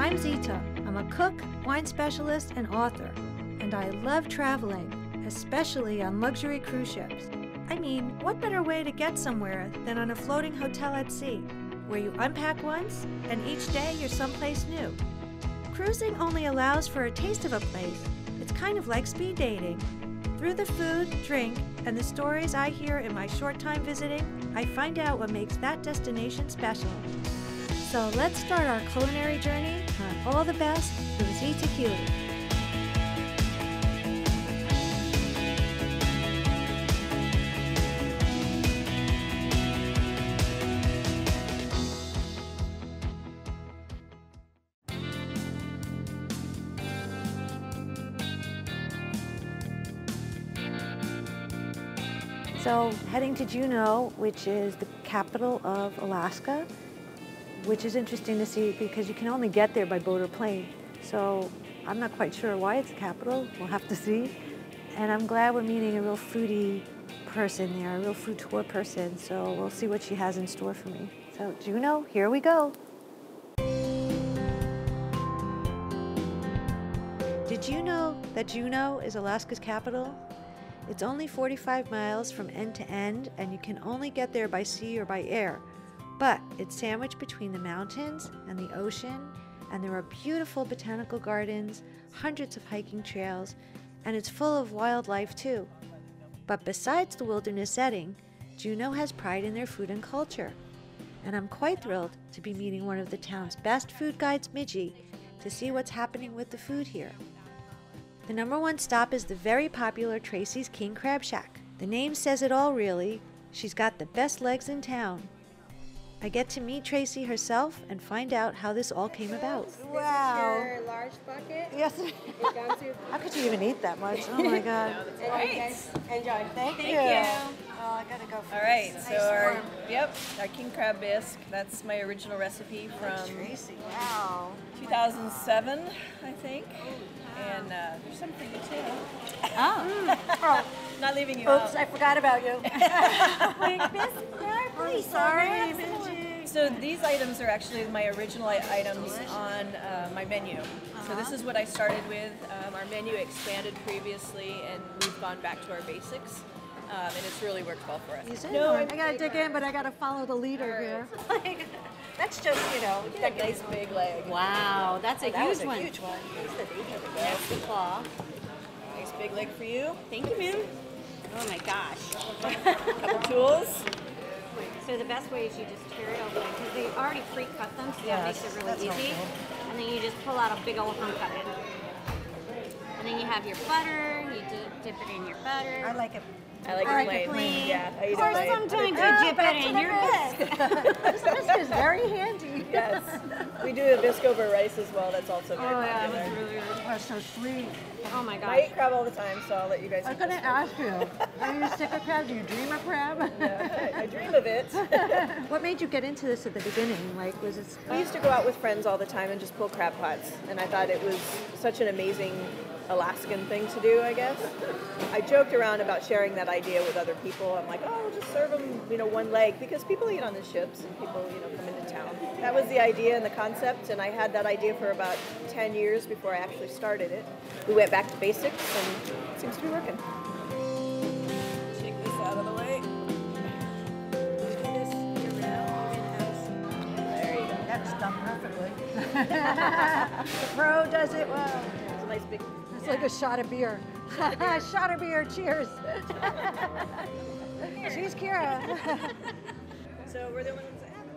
I'm Zita. I'm a cook, wine specialist, and author, and I love traveling, especially on luxury cruise ships. I mean, what better way to get somewhere than on a floating hotel at sea, where you unpack once, and each day you're someplace new. Cruising only allows for a taste of a place. It's kind of like speed dating. Through the food, drink, and the stories I hear in my short time visiting, I find out what makes that destination special. So let's start our culinary journey on All the Best with Zita Keeley. So heading to Juneau, which is the capital of Alaska, which is interesting to see because you can only get there by boat or plane. So I'm not quite sure why it's the capital. We'll have to see. And I'm glad we're meeting a real foodie person there, a real food tour person. So we'll see what she has in store for me. So Juneau, here we go. Did you know that Juneau is Alaska's capital? It's only 45 miles from end to end, and you can only get there by sea or by air. But it's sandwiched between the mountains and the ocean, and there are beautiful botanical gardens, hundreds of hiking trails, and it's full of wildlife too. But besides the wilderness setting, Juneau has pride in their food and culture. And I'm quite thrilled to be meeting one of the town's best food guides, Midgie, to see what's happening with the food here. The #1 stop is the very popular Tracys King Crab Shack. The name says it all, really. She's got the best legs in town. I get to meet Tracy herself and find out how this all came about. Wow. This is your large bucket. Yes. How could you even eat that much? Oh my God. Enjoy. Thank you. Oh, I gotta go for all right, this. so Nice our king crab bisque. That's my original recipe from Tracy. Wow. 2007, I think. And there's something to tell. Oh. Not leaving you Oops, out. I forgot about you. I'm sorry, Midgie. So these items are actually my original items on my menu. So this is what I started with. Our menu expanded previously, and we've gone back to our basics. And it's really worked well for us. I gotta dig in, but I gotta follow the leader here. That's just, A nice big leg. Wow, that's a huge one. Huge one. That's the claw. Nice big leg for you. Thank you, ma'am. Oh my gosh. Couple tools. So the best way is you just tear it open because they already pre-cut them, so that makes it really easy. And then you just pull out a big old hunk of it. And then you have your butter. You dip it in your butter. I like it. I like it plain. Yeah, I eat it Or plain. sometimes you dip it in your bisque. This is very handy. Yes. We do a bisque over rice as well. That's also very Oh popular. yeah, that's really good. That's so sweet. Oh my I gosh. eat crab all the time, so I'll let you guys I was eat going this to ask you, are you sick of crab? Do you dream of crab? one. Yeah, I dream of it. What made you get into this at the beginning? Like, was it? We used to go out with friends all the time and just pull crab pots, and I thought it was such an amazing Alaskan thing to do, I guess. I joked around about sharing that idea with other people. I'm like, oh, we'll just serve them, one leg, because people eat on the ships and people, come into town. That was the idea and the concept, and I had that idea for about 10 years before I actually started it. We went back to basics, and it seems to be working. Shake this out of the way. There you go. That's done perfectly. The pro does it well. It's a nice big... It's like a shot of beer. Shot of beer, cheers. Cheers, Kira. So we're the only ones that have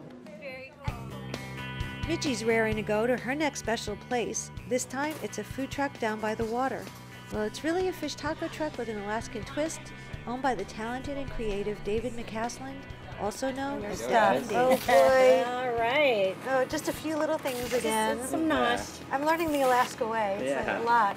it. Midgie's raring to go to her next special place. This time, it's a food truck down by the water. Well, it's really a fish taco truck with an Alaskan twist, owned by the talented and creative David McCasland, also known as Stuffed. Oh boy. All right. Oh, just a few little things again. Some nosh. I'm learning the Alaska way. It's like Yeah. a lot.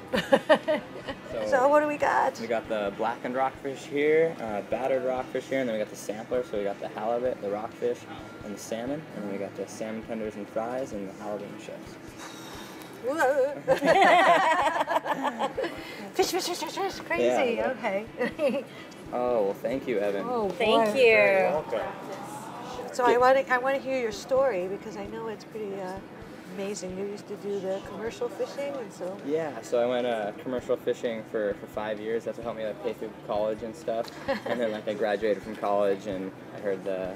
So what do we got? We got the blackened rockfish here, battered rockfish here, and then we got the sampler. So we got the halibut, the rockfish, and the salmon. And then we got the salmon tenders and fries, and the halibut and chips. Fish, crazy. Yeah. Okay. Oh, well, thank you, Evan. Oh, Thank boy. you. Welcome. So I want to hear your story because I know it's pretty amazing. You used to do the commercial fishing, and so. Yeah, so I went commercial fishing for 5 years. That's what helped me like, pay through college and stuff. And then like I graduated from college, and I heard the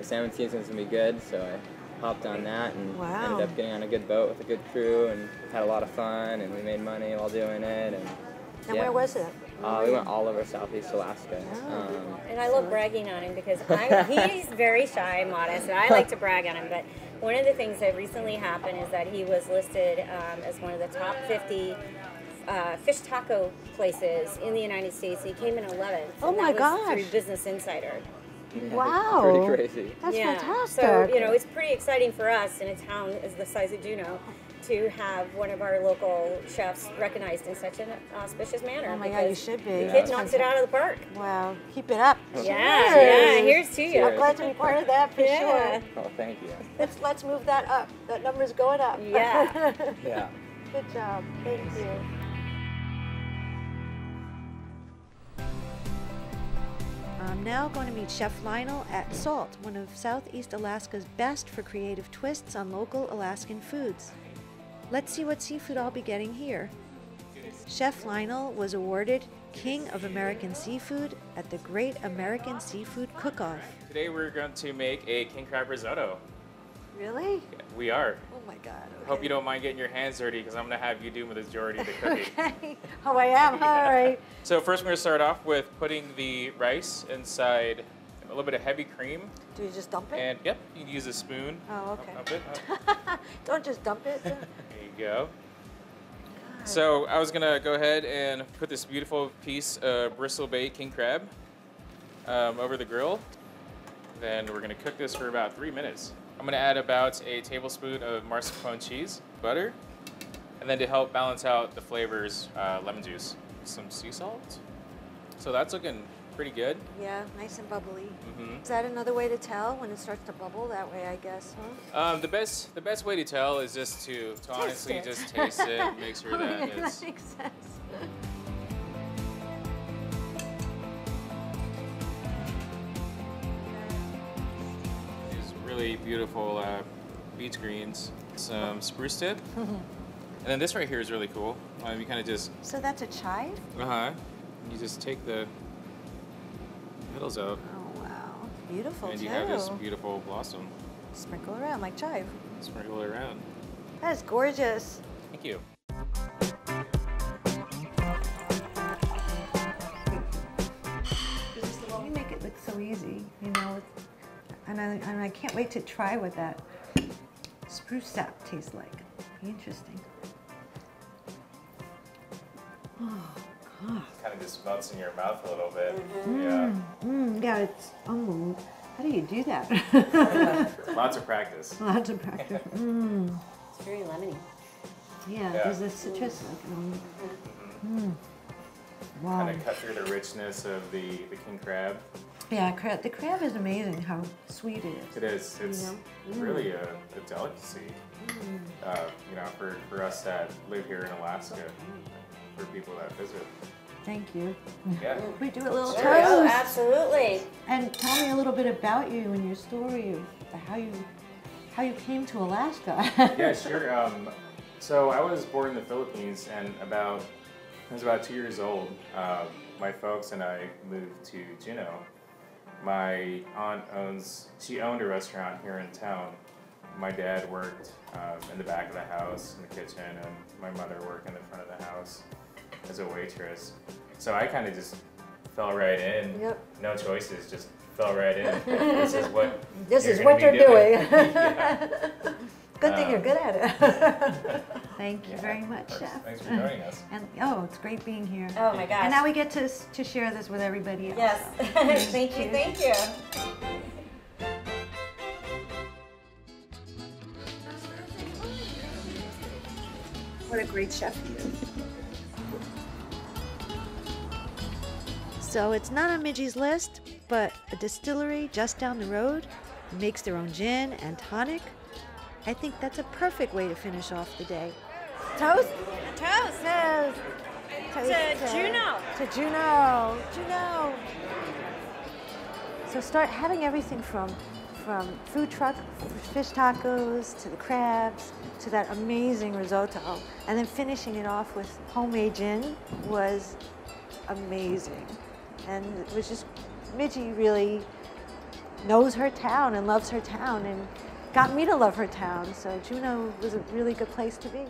salmon season's gonna be good, so I hopped on that and ended up getting on a good boat with a good crew and had a lot of fun, and we made money while doing it. And where was it? We went all over Southeast Alaska. And I love bragging on him because he's very shy, modest, and I like to brag on him. But one of the things that recently happened is that he was listed as one of the top 50 fish taco places in the United States. He came in 11th. Oh my gosh! Through Business Insider. Yeah, wow! Pretty crazy. That's fantastic. So it's pretty exciting for us in a town as the size of Juneau to have one of our local chefs recognized in such an auspicious manner. Oh my God, you should be. The kid knocks it out of the park. Wow, keep it up. Yeah, here's to you. I'm glad to be part of that for sure. Oh, thank you. Let's move that up. That number's going up. Yeah. Yeah. Good job. Thank you. I'm now going to meet Chef Lionel at Salt, one of Southeast Alaska's best for creative twists on local Alaskan foods. Let's see what seafood I'll be getting here. Chef Lionel was awarded King of American Seafood at the Great American Seafood Cook-Off. Today we're going to make a king crab risotto. Really? We are. Oh my God. Okay. Hope you don't mind getting your hands dirty because I'm going to have you do the majority of the cooking. Okay. Oh, I am? All right. So first we're going to start off with putting the rice inside a little bit of heavy cream. Do you just dump it? And yep, you can use a spoon. Oh, okay. Dump it. Don't just dump it. There you go. So I was going to go ahead and put this beautiful piece of Bristol Bay king crab over the grill. Then we're going to cook this for about 3 minutes. I'm going to add about a tablespoon of mascarpone cheese, butter, and then to help balance out the flavors, lemon juice, some sea salt. So that's looking pretty good. Yeah, nice and bubbly. Mm-hmm. Is that another way to tell when it starts to bubble? That way, I guess, huh? The best way to tell is just to honestly just taste it and make sure that it's... That makes sense. These really beautiful beach greens, some spruce tip, and then this right here is really cool. You kind of just... So that's a chive? Uh-huh. You just take the petals out. Oh, wow. Beautiful, And too. you have this beautiful blossom. Sprinkle around like chive. Sprinkle it around. That is gorgeous. Thank you. You make it look so easy, you know, and I can't wait to try what that spruce sap tastes like. Interesting. Oh, God. Kind of just melts in your mouth a little bit. Yeah, it's unbelievable. How do you do that? Lots of practice. Lots of practice. It's very lemony. Yeah, there's a citrus like Wow. Kind of cut through the richness of the king crab. Yeah, the crab is amazing how sweet it is. It is. It's really a delicacy. You know, for us that live here in Alaska, for people that visit. Thank you. Yeah. We do a little Oh, toast. absolutely. And tell me a little bit about you and your story of how you came to Alaska. Yeah, sure. So I was born in the Philippines, and I was about 2 years old. My folks and I moved to Juneau. My aunt owned a restaurant here in town. My dad worked in the back of the house in the kitchen, and my mother worked in the front of the house as a waitress. So I kind of just fell right in. Yep. No choices, just fell right in. This is what you're doing. Yeah. Good thing you're good at it. Thank you very much, Chef. Thanks for joining us. And it's great being here. Oh my gosh. And now we get to share this with everybody else. Yes. Thank you. Thank you. What a great chef he is. So it's not on Midgie's list, but a distillery just down the road makes their own gin and tonic. I think that's a perfect way to finish off the day. Toast? Toast. Toast. To Juneau. To Juneau. Juneau. So start having everything from from food truck fish tacos to the crabs to that amazing risotto, and then finishing it off with homemade gin was amazing. And it was just, Midgie really knows her town and loves her town and got me to love her town. So Juneau was a really good place to be.